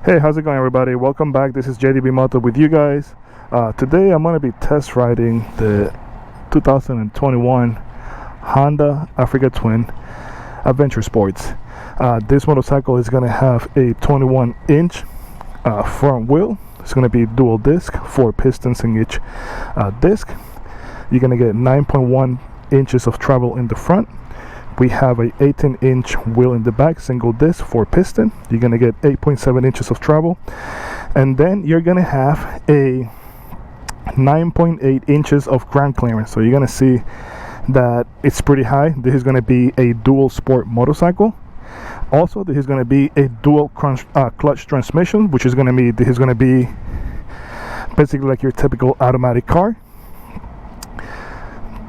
Hey, how's it going, everybody? Welcome back. This is JDB Moto with you guys. Today I'm going to be test riding the 2021 Honda Africa Twin Adventure Sports. This motorcycle is going to have a 21-inch front wheel. It's going to be dual disc, 4 pistons in each disc. You're going to get 9.1 inches of travel in the front. We have a 18-inch wheel in the back, single disc, 4 piston. You're gonna get 8.7 inches of travel, and then you're gonna have a 9.8 inches of ground clearance. So you're gonna see that it's pretty high. This is gonna be a dual sport motorcycle. Also, this is gonna be a dual clutch transmission, which is gonna be basically like your typical automatic car.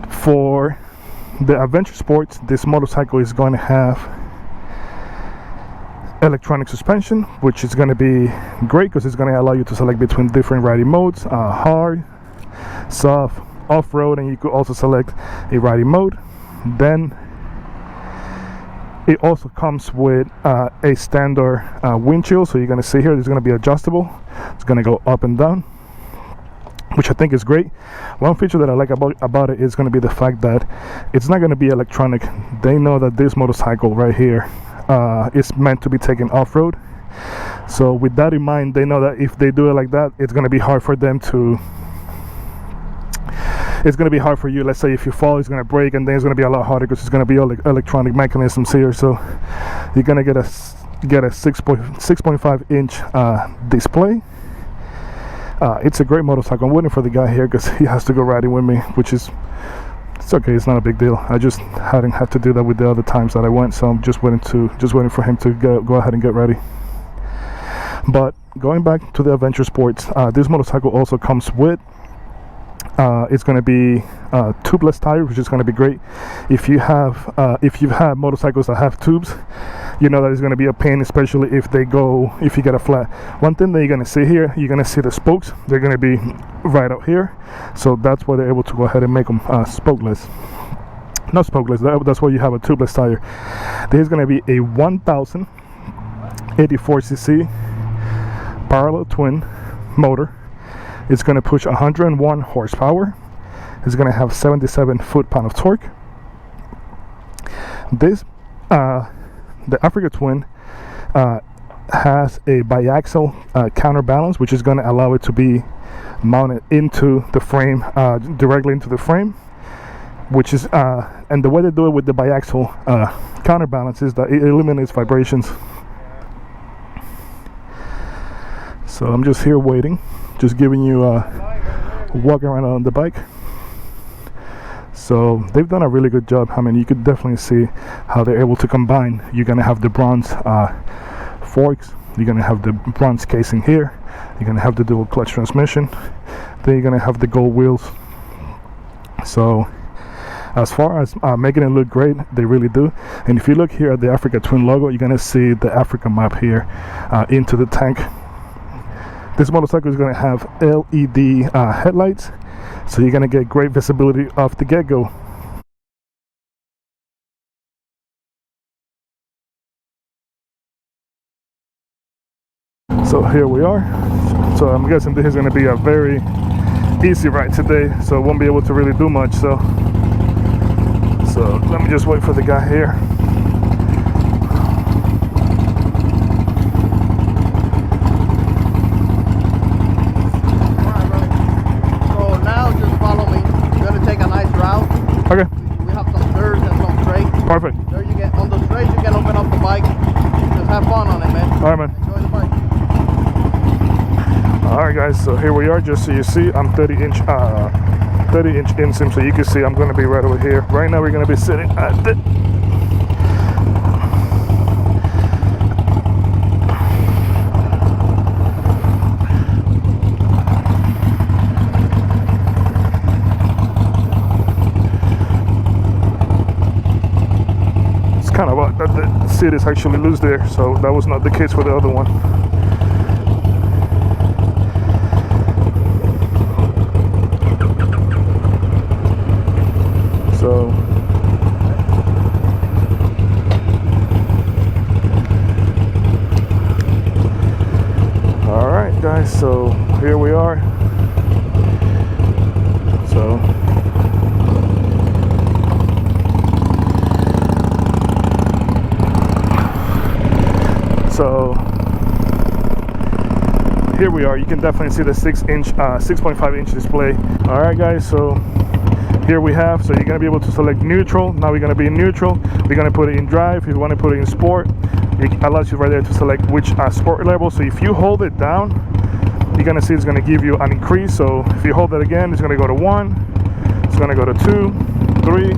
For the Adventure Sports, this motorcycle is going to have electronic suspension, which is going to be great because it's going to allow you to select between different riding modes, hard, soft, off-road, and you could also select a riding mode. Then it also comes with a standard windshield, so you're going to see here it's going to be adjustable. It's going to go up and down, which I think is great. One feature that I like about it is going to be the fact that it's not going to be electronic. They know that this motorcycle right here is meant to be taken off-road. So with that in mind, they know that if they do it like that, it's going to be hard for them to... It's going to be hard for you. Let's say if you fall, it's going to break, and then it's going to be a lot harder because it's going to be all electronic mechanisms here. So you're going to get a 6.5 inch display. It's a great motorcycle. I'm waiting for the guy here because he has to go riding with me, which is, it's okay, it's not a big deal. I just hadn't had to do that with the other times that I went, so I'm just waiting for him to go ahead and get ready. But going back to the Adventure Sports, this motorcycle also comes with it's going to be tubeless tire, which is going to be great. If you've had motorcycles that have tubes, you know that it's going to be a pain, especially if you get a flat. One thing that you're going to see here, you're going to see the spokes. They're going to be right out here, so that's why they're able to go ahead and make them spokeless. Not spokeless. That's why you have a tubeless tire. This is going to be a 1084cc parallel twin motor. It's going to push 101 horsepower. It's going to have 77 foot-pound of torque. This, the Africa Twin, has a biaxial counterbalance, which is going to allow it to be mounted into the frame, directly into the frame. Which is, and the way they do it with the biaxial counterbalance is that it eliminates vibrations. So I'm just here waiting. Just giving you a walk around on the bike. So they've done a really good job. I mean, you could definitely see how they're able to combine. You're gonna have the bronze forks. You're gonna have the bronze casing here. You're gonna have the dual clutch transmission. Then you're gonna have the gold wheels. So as far as making it look great, they really do. And if you look here at the Africa Twin logo, you're gonna see the Africa map here into the tank. This motorcycle is going to have LED headlights, so you're going to get great visibility off the get-go. So here we are. So I'm guessing this is going to be a very easy ride today, so I won't be able to really do much. So let me just wait for the guy here. Okay. We have some dirt and some straight. Perfect. There you get on the straight. You can open up the bike. Just have fun on it, man. All right, man. Enjoy the bike. All right, guys. So here we are. Just so you see, I'm 30-inch inseam, so you can see I'm going to be right over here. Right now, we're going to be sitting at the. Kind of that the seat is actually loose there, so that was not the case for the other one. So guys, so here we are. So here we are. You can definitely see the 6.5-inch display. All right, guys, so here we have, so you're going to be able to select neutral. Now we're going to be in neutral. We're going to put it in drive. If you want to put it in sport, it allows you right there to select which sport level. So if you hold it down, you're going to see it's going to give you an increase. So if you hold it again, it's going to go to 1, it's going to go to 2, 3.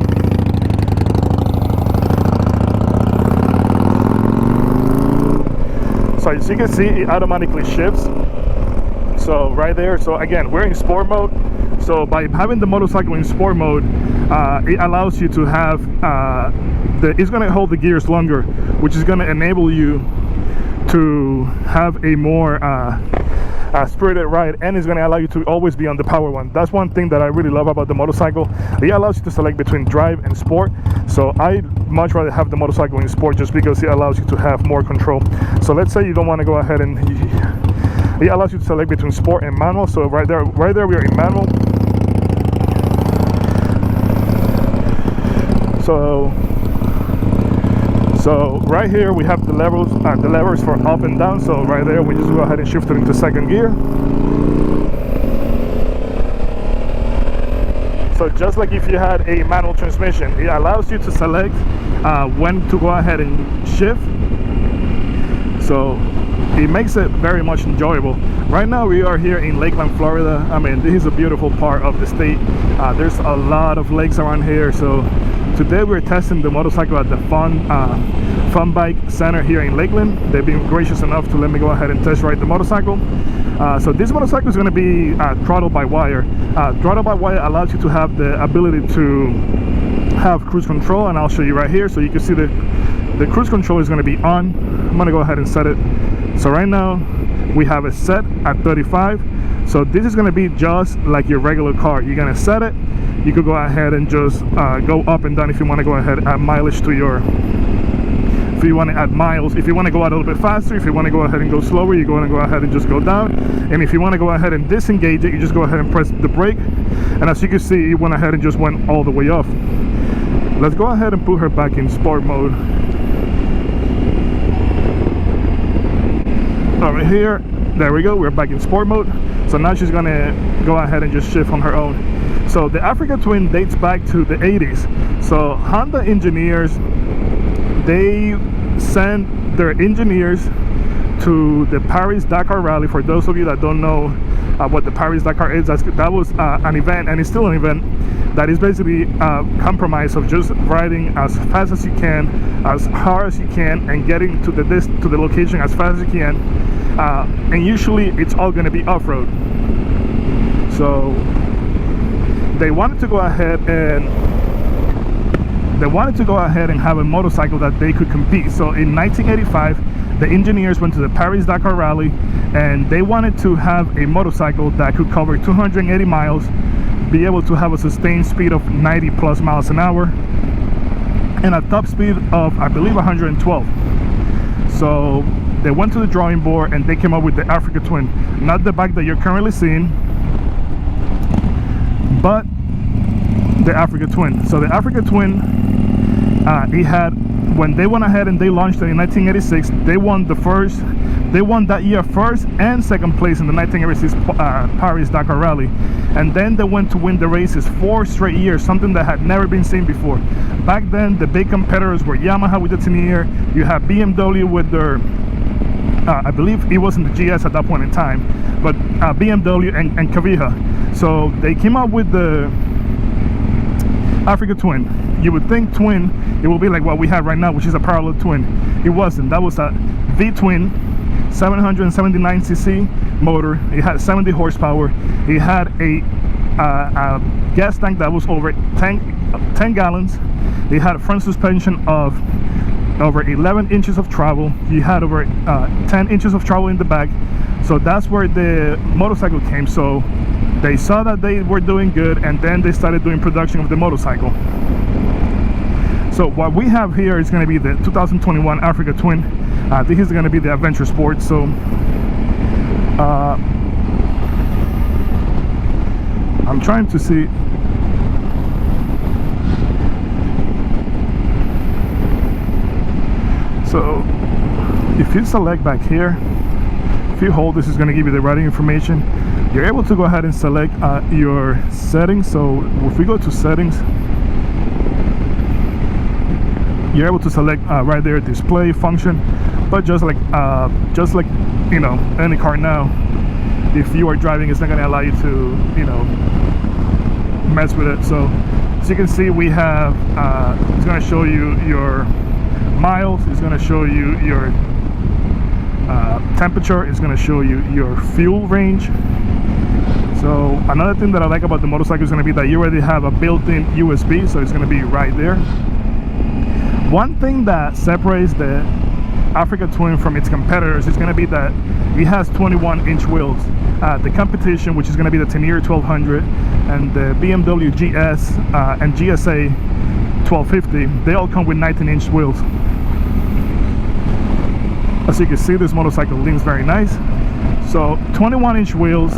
So as you can see, it automatically shifts. So right there, so again, we're in sport mode. So by having the motorcycle in sport mode, it allows you to have it's going to hold the gears longer, which is going to enable you to have a more spirited ride, and it's going to allow you to always be on the power one. That's one thing that I really love about the motorcycle. It allows you to select between drive and sport. So I much rather have the motorcycle in sport just because it allows you to have more control. So let's say you don't want to go ahead and it allows you to select between sport and manual. So right there we are in manual. So right here we have the levers for up and down. So right there we just go ahead and shift it into second gear. So just like if you had a manual transmission, it allows you to select when to go ahead and shift. So it makes it very much enjoyable. Right now we are here in Lakeland, Florida. I mean, this is a beautiful part of the state. There's a lot of lakes around here. So today we're testing the motorcycle at the Fun Bike Center here in Lakeland. They've been gracious enough to let me go ahead and test ride the motorcycle. So this motorcycle is going to be throttle by wire. Throttle by wire allows you to have the ability to have cruise control, and I'll show you right here. So you can see the cruise control is going to be on. I'm going to go ahead and set it. So right now we have it set at 35. So this is going to be just like your regular car. You're going to set it. You could go ahead and just go up and down if you want to go ahead and add mileage to your, if you want to add miles. If you want to go out a little bit faster, if you want to go ahead and go slower, you're going to go ahead and just go down. And if you want to go ahead and disengage it, you just go ahead and press the brake. And as you can see, it went ahead and just went all the way off. Let's go ahead and put her back in sport mode. Over here, there we go, we're back in sport mode. So now she's gonna go ahead and just shift on her own. So the Africa Twin dates back to the 80s. So Honda engineers, they sent their engineers to the Paris-Dakar Rally. For those of you that don't know what the Paris-Dakar is, that was an event, and it's still an event, that is basically a compromise of just riding as fast as you can, as hard as you can, and getting to the location as fast as you can. And usually it's all going to be off-road. So they wanted to go ahead and have a motorcycle that they could compete. So in 1985, the engineers went to the Paris-Dakar Rally, and they wanted to have a motorcycle that could cover 280 miles, be able to have a sustained speed of 90 plus miles an hour, and a top speed of, I believe, 112. So they went to the drawing board and they came up with the Africa Twin. Not the bike that you're currently seeing, but the Africa Twin. So the Africa Twin, it had, when they went ahead and they launched it in 1986, they won that year first and second place in the 1986 Paris-Dakar Rally. And then they went to win the races 4 straight years, something that had never been seen before. Back then, the big competitors were Yamaha with the Tenier, you had BMW with their, I believe it wasn't the GS at that point in time, but BMW and Kavija. So they came up with the Africa Twin. You would think twin, it will be like what we have right now, which is a parallel twin. It wasn't. That was a V-twin, 779cc motor. It had 70 horsepower. It had a gas tank that was over 10 gallons. It had a front suspension of over 11 inches of travel. He had over 10 inches of travel in the back. So that's where the motorcycle came. So they saw that they were doing good, and then they started doing production of the motorcycle. So what we have here is going to be the 2021 Africa Twin. This is going to be the Adventure Sport. So I'm trying to see. So if you select back here, if you hold, this is going to give you the routing information. You're able to go ahead and select your settings. So if we go to settings, you're able to select right there display function. But just like you know, any car now, if you are driving, it's not going to allow you to, you know, mess with it. So as you can see, we have it's going to show you your miles, it's going to show you your temperature, it's going to show you your fuel range. So another thing that I like about the motorcycle is going to be that you already have a built-in USB, so it's going to be right there. One thing that separates the Africa Twin from its competitors is going to be that it has 21-inch wheels. The competition, which is going to be the Tenere 1200 and the BMW GS and GSA 1250, they all come with 19-inch wheels. As you can see, this motorcycle leans very nice. So 21-inch wheels.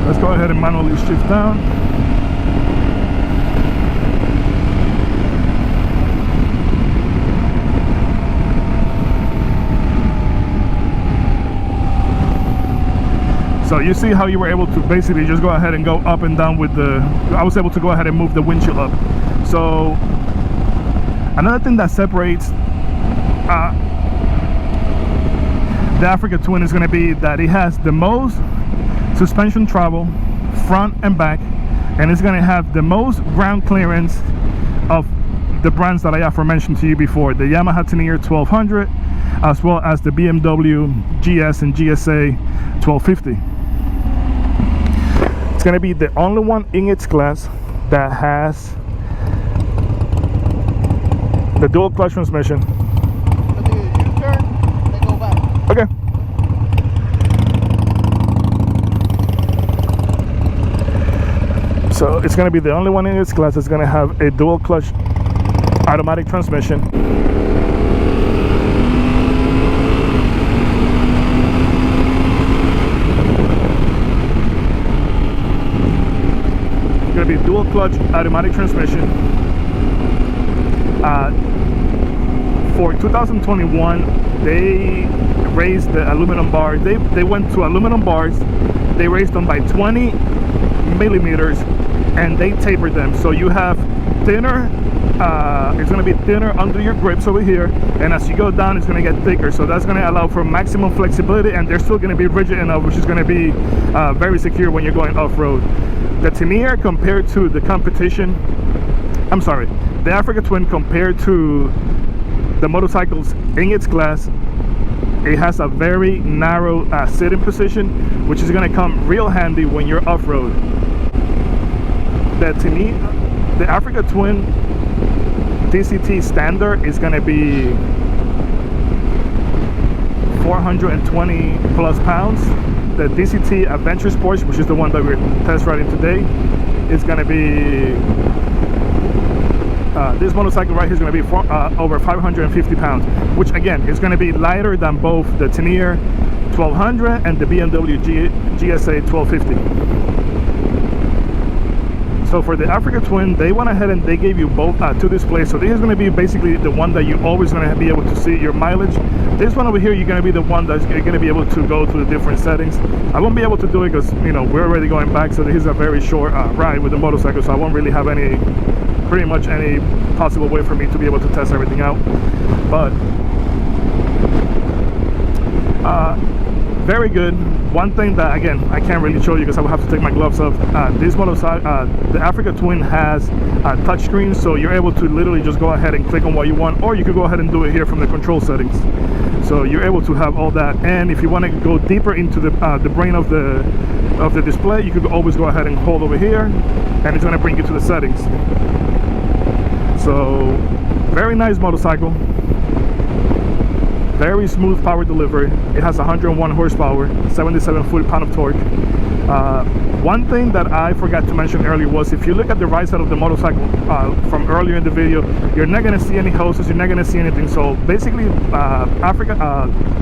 Let's go ahead and manually shift down. So you see how you were able to basically just go ahead and go up and down with the, I was able to go ahead and move the windshield up. So another thing that separates the Africa Twin is going to be that it has the most suspension travel front and back, and it's going to have the most ground clearance of the brands that I aforementioned to you before, the Yamaha Tenere 1200 as well as the BMW GS and GSA 1250. It's going to be the only one in its class that has the dual clutch transmission. Let me U-turn and go back. Okay. So it's going to be the only one in its class that's going to have a dual clutch automatic transmission. Going to be dual clutch automatic transmission. For 2021, they raised the aluminum bar. They went to aluminum bars. They raised them by 20 millimeters, and they tapered them. So you have thinner. It's going to be thinner under your grips over here, and as you go down, it's going to get thicker. So that's going to allow for maximum flexibility, and they're still going to be rigid enough, which is going to be very secure when you're going off-road. The Tenere compared to the competition, I'm sorry, the Africa Twin compared to the motorcycles in its class, it has a very narrow sitting position, which is going to come real handy when you're off-road. The Tenere, the Africa Twin DCT standard is going to be 420 plus pounds. The DCT Adventure Sports, which is the one that we're test riding today, is going to be this motorcycle right here is going to be over 550 pounds, which again is going to be lighter than both the Tenere 1200 and the BMW GSA 1250. So for the Africa Twin, they went ahead and they gave you both two displays. So this is going to be basically the one that you're always going to be able to see your mileage. This one over here, you're going to be the one that's going to be able to go to the different settings. I won't be able to do it because, you know, we're already going back. So this is a very short ride with the motorcycle. So I won't really have pretty much any possible way for me to be able to test everything out. But very good. One thing that, again, I can't really show you because I will have to take my gloves off. This motorcycle, the Africa Twin has a touchscreen, so you're able to literally just go ahead and click on what you want, or you could go ahead and do it here from the control settings. So you're able to have all that. And if you want to go deeper into the brain of the display, you could always go ahead and hold over here, and it's going to bring you to the settings. So very nice motorcycle. Very smooth power delivery. It has 101 horsepower, 77 foot-pound of torque. One thing that I forgot to mention earlier was, if you look at the right side of the motorcycle from earlier in the video, you're not going to see any hoses, you're not going to see anything. So basically,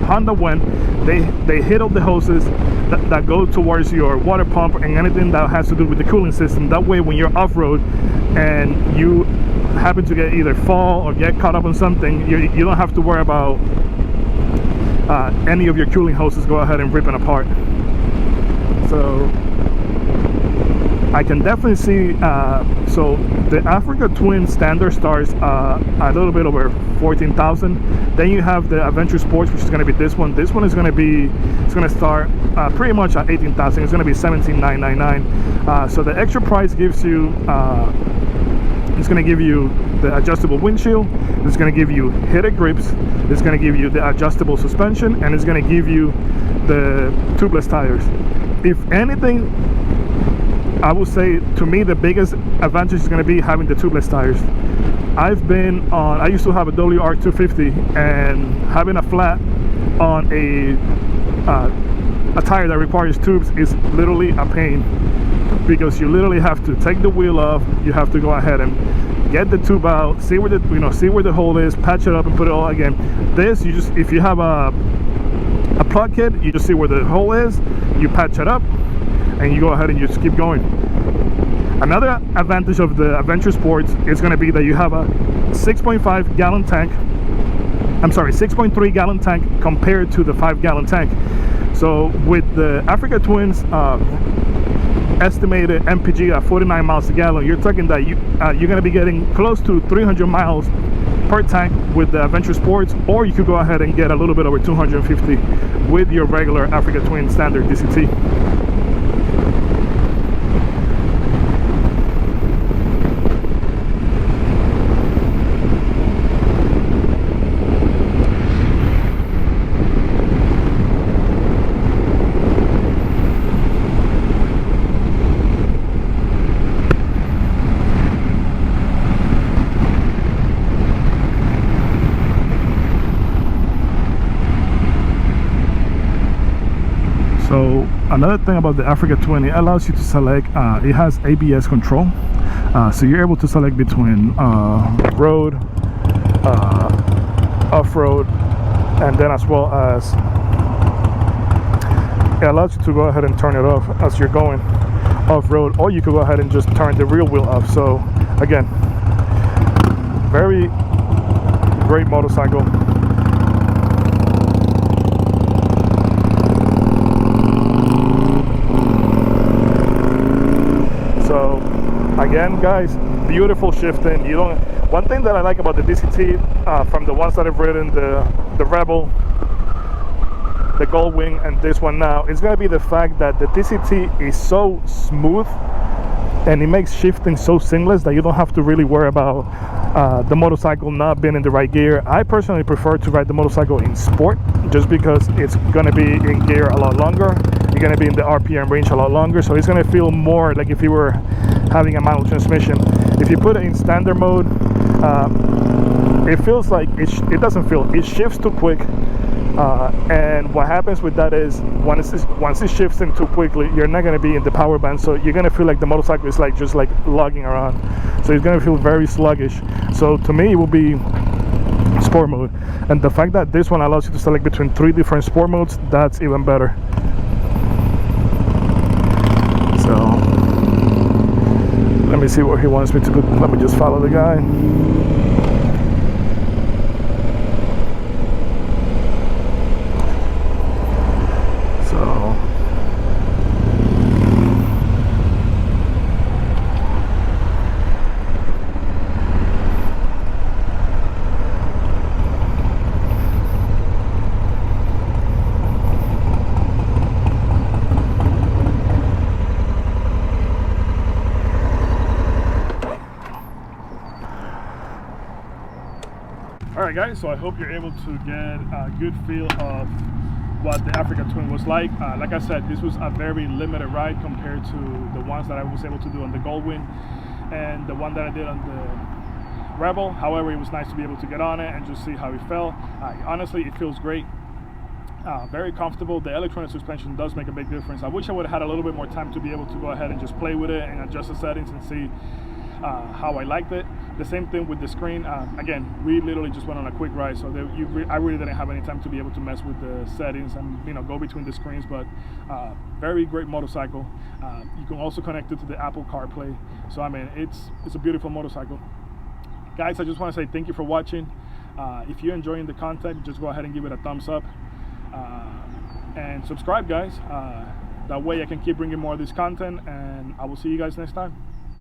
Honda went, they hit up the hoses that go towards your water pump and anything that has to do with the cooling system. That way, when you're off-road and you happen to get either fall or get caught up on something, you don't have to worry about any of your cooling hoses go ahead and ripping apart. So I can definitely see, so the Africa Twin standard starts a little bit over 14,000. Then you have the Adventure Sports, which is going to be this one. This one is going to be, it's going to start pretty much at 18,000. It's going to be 17,999. So the extra price gives you, it's going to give you the adjustable windshield, it's going to give you heated grips, it's going to give you the adjustable suspension, and it's going to give you the tubeless tires. If anything, I would say, to me, the biggest advantage is going to be having the tubeless tires. I've been on, I used to have a WR250, and having a flat on a tire that requires tubes is literally a pain, because you literally have to take the wheel off, you have to go ahead and get the tube out, see where the see where the hole is, patch it up, and put it all again. This, you just, if you have a plug kit, you just see where the hole is, you patch it up, and you go ahead and you just keep going. Another advantage of the Adventure Sports is going to be that you have a 6.5 gallon tank, I'm sorry, 6.3 gallon tank compared to the 5-gallon tank. So with the Africa Twins estimated MPG at 49 miles a gallon, you're talking that you're going to be getting close to 300 miles per tank with the Adventure Sports, or you could go ahead and get a little bit over 250 with your regular Africa Twin standard DCT. So another thing about the Africa Twin, it allows you to select, it has ABS control, so you're able to select between road, off-road, and then as well as it allows you to go ahead and turn it off as you're going off-road, or you could go ahead and just turn the rear wheel off. So again, very great motorcycle. So again, guys, beautiful shifting. You don't. One thing that I like about the DCT, from the ones that I've ridden, the Rebel, the Goldwing, and this one now, is gonna be the fact that the DCT is so smooth and it makes shifting so seamless that you don't have to really worry about the motorcycle not being in the right gear. I personally prefer to ride the motorcycle in sport, just because it's gonna be in gear a lot longer. You're gonna be in the RPM range a lot longer, so it's gonna feel more like if you were having a manual transmission. If you put it in standard mode, it feels like it doesn't feel, it shifts too quick, and what happens with that is once it shifts in too quickly, you're not going to be in the power band, so you're going to feel like the motorcycle is like just like lugging around, so it's going to feel very sluggish. So to me, it will be sport mode, and the fact that this one allows you to select between 3 different sport modes, that's even better. So let me see what he wants me to put. Let me just follow the guy. Alright guys, so I hope you're able to get a good feel of what the Africa Twin was like. Like I said, this was a very limited ride compared to the ones that I was able to do on the Goldwing and the one that I did on Rebel. However, it was nice to be able to get on it and just see how it felt. Honestly, it feels great. Very comfortable. The electronic suspension does make a big difference. I wish I would have had a little bit more time to be able to go ahead and just play with it and adjust the settings and see how I liked it. The same thing with the screen. Again, we literally just went on a quick ride, so I really didn't have any time to be able to mess with the settings and go between the screens. But very great motorcycle. You can also connect it to the Apple CarPlay. So I mean, it's a beautiful motorcycle. Guys, I just want to say thank you for watching. If you're enjoying the content, just go ahead and give it a thumbs up. And subscribe, guys. That way I can keep bringing more of this content, and I will see you guys next time.